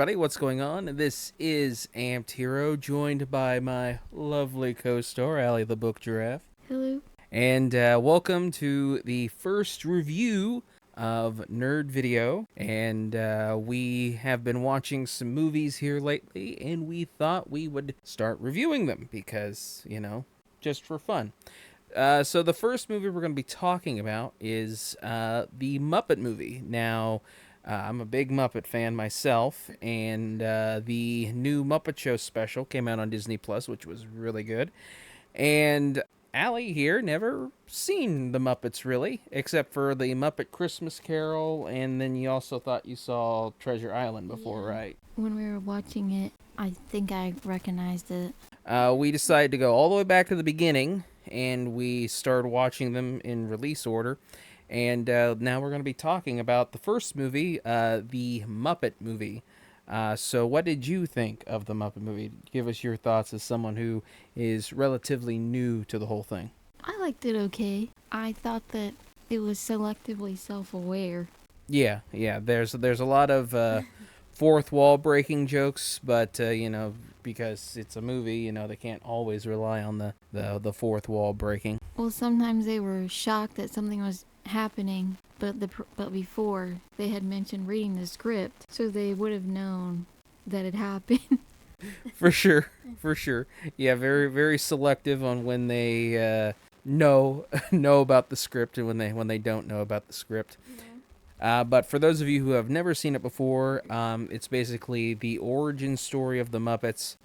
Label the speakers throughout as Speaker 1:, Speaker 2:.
Speaker 1: everybody. What's going on? This is AMPEDHERO, joined by my lovely co-star, Alli the Book Giraffe.
Speaker 2: Hello.
Speaker 1: And welcome to the first review of Nerd Video. And we have been watching some movies here lately, and we thought we would start reviewing them because, just for fun. So the first movie we're going to be talking about is the Muppet Movie. Now, I'm a big Muppet fan myself, and the new Muppet Show special came out on Disney Plus, which was really good. And Allie here never seen the Muppets really, except for the Muppet Christmas Carol, and then you also thought you saw Treasure Island before, right?
Speaker 2: When we were watching it, I think I recognized it.
Speaker 1: We decided to go all the way back to the beginning, and we started watching them in release order. And now we're going to be talking about the first movie, the Muppet Movie. So what did you think of the Muppet Movie? Give us your thoughts as someone who is relatively new to the whole thing.
Speaker 2: I liked it okay. I thought that it was selectively self-aware.
Speaker 1: Yeah. There's a lot of fourth wall breaking jokes, but because it's a movie, they can't always rely on the fourth wall breaking.
Speaker 2: Well, sometimes they were shocked that something was happening, but before they had mentioned reading the script, so they would have known that it happened.
Speaker 1: For sure. Yeah, very very selective on when they know about the script and when they don't know about the script. But for those of you who have never seen it before, it's basically the origin story of the Muppets.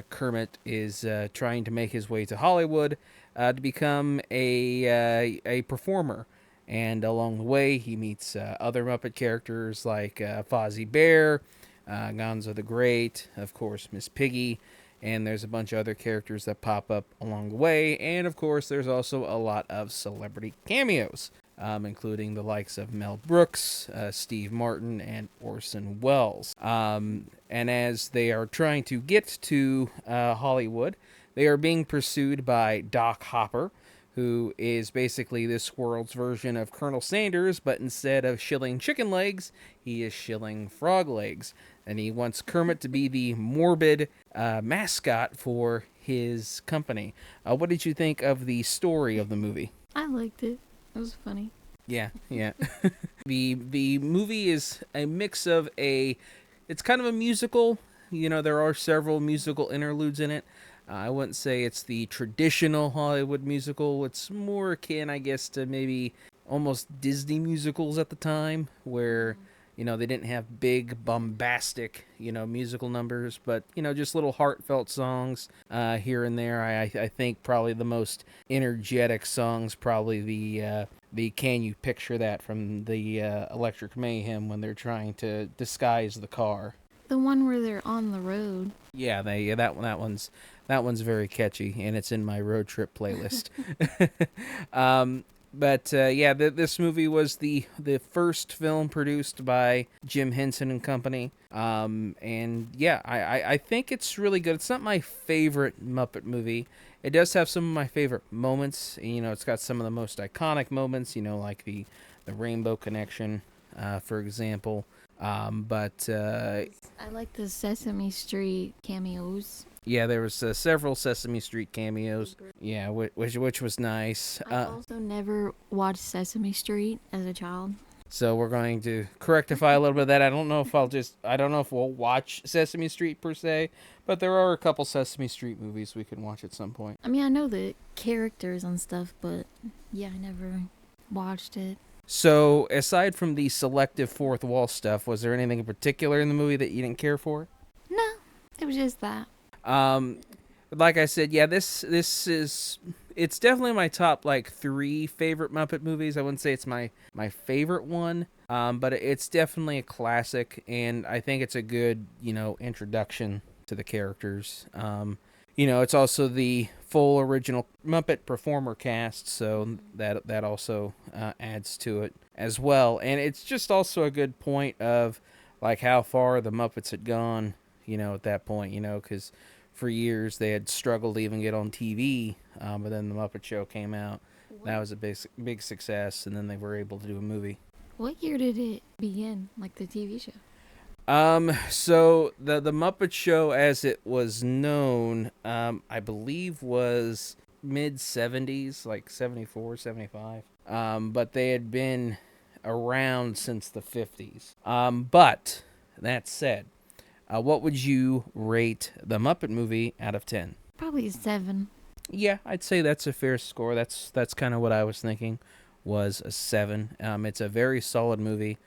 Speaker 1: Kermit is trying to make his way to Hollywood to become a performer. And along the way, he meets other Muppet characters like Fozzie Bear, Gonzo the Great, of course, Miss Piggy, and there's a bunch of other characters that pop up along the way. And of course, there's also a lot of celebrity cameos, including the likes of Mel Brooks, Steve Martin, and Orson Welles. And as they are trying to get to Hollywood, they are being pursued by Doc Hopper, who is basically this world's version of Colonel Sanders, but instead of shilling chicken legs, he is shilling frog legs. And he wants Kermit to be the morbid mascot for his company. What did you think of the story of the movie?
Speaker 2: I liked it. It was funny.
Speaker 1: Yeah. The movie is a mix of it's kind of a musical. There are several musical interludes in it. I wouldn't say it's the traditional Hollywood musical. It's more akin, I guess, to maybe almost Disney musicals at the time, where, they didn't have big, bombastic, musical numbers, but, just little heartfelt songs here and there. I think probably the most energetic songs, probably the Can You Picture That from the Electric Mayhem when they're trying to disguise the car.
Speaker 2: The one where they're on the road.
Speaker 1: Yeah, that one's very catchy, and it's in my road trip playlist. This movie was the first film produced by Jim Henson and Company. I think it's really good. It's not my favorite Muppet movie. It does have some of my favorite moments. It's got some of the most iconic moments. Like the Rainbow Connection, for example.
Speaker 2: I like the Sesame Street cameos.
Speaker 1: Yeah, there was several Sesame Street cameos. Yeah, which was nice.
Speaker 2: I also never watched Sesame Street as a child.
Speaker 1: So we're going to correctify a little bit of that. I don't know if we'll watch Sesame Street per se, but there are a couple Sesame Street movies we can watch at some point.
Speaker 2: I mean, I know the characters and stuff, but yeah, I never watched it.
Speaker 1: So, aside from the selective fourth wall stuff, was there anything in particular in the movie that you didn't care for?
Speaker 2: No, it was just that.
Speaker 1: Like I said, yeah, it's definitely my top 3 favorite Muppet movies. I wouldn't say it's my favorite one, but it's definitely a classic, and I think it's a good, introduction to the characters. It's also the full original Muppet performer cast, so that also adds to it as well. And it's just also a good point of how far the Muppets had gone, at that point, because for years they had struggled to even get on TV, but then the Muppet Show came out. That was a big success, and then they were able to do a movie.
Speaker 2: What year did it begin, the TV show?
Speaker 1: So the Muppet Show, as it was known, I believe was mid 70s, like 74, 75. But they had been around since the 50s. But that said, what would you rate the Muppet Movie out of 10?
Speaker 2: Probably a 7.
Speaker 1: Yeah, I'd say that's a fair score. That's kind of what I was thinking, was a 7. It's a very solid movie.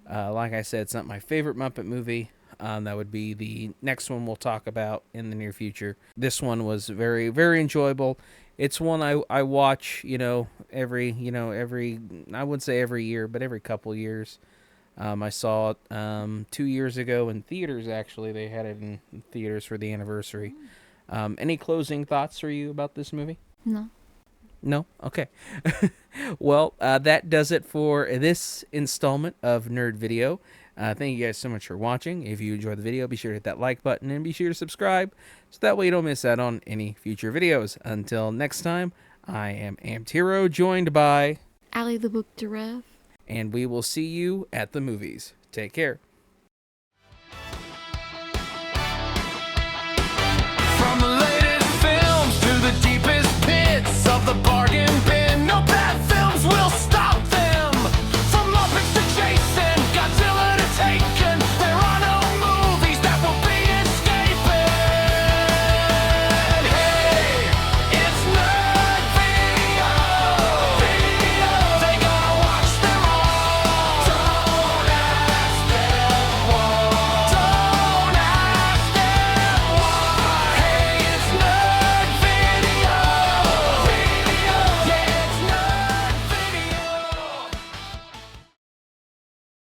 Speaker 1: Like I said, it's not my favorite Muppet movie. That would be the next one we'll talk about in the near future. This one was very, very enjoyable. It's one I watch, every, I wouldn't say every year, but every couple years. I saw it 2 years ago in theaters, actually. They had it in theaters for the anniversary. Any closing thoughts for you about this movie?
Speaker 2: No.
Speaker 1: No? Okay. Well, that does it for this installment of Nerd Video. Thank you guys so much for watching. If you enjoyed the video, be sure to hit that like button and be sure to subscribe so that way you don't miss out on any future videos. Until next time, I am AMPEDHERO, joined by
Speaker 2: Alli the Book Giraffe.
Speaker 1: and we will see you at the movies. Take care.
Speaker 3: From the latest films to the deepest pits of the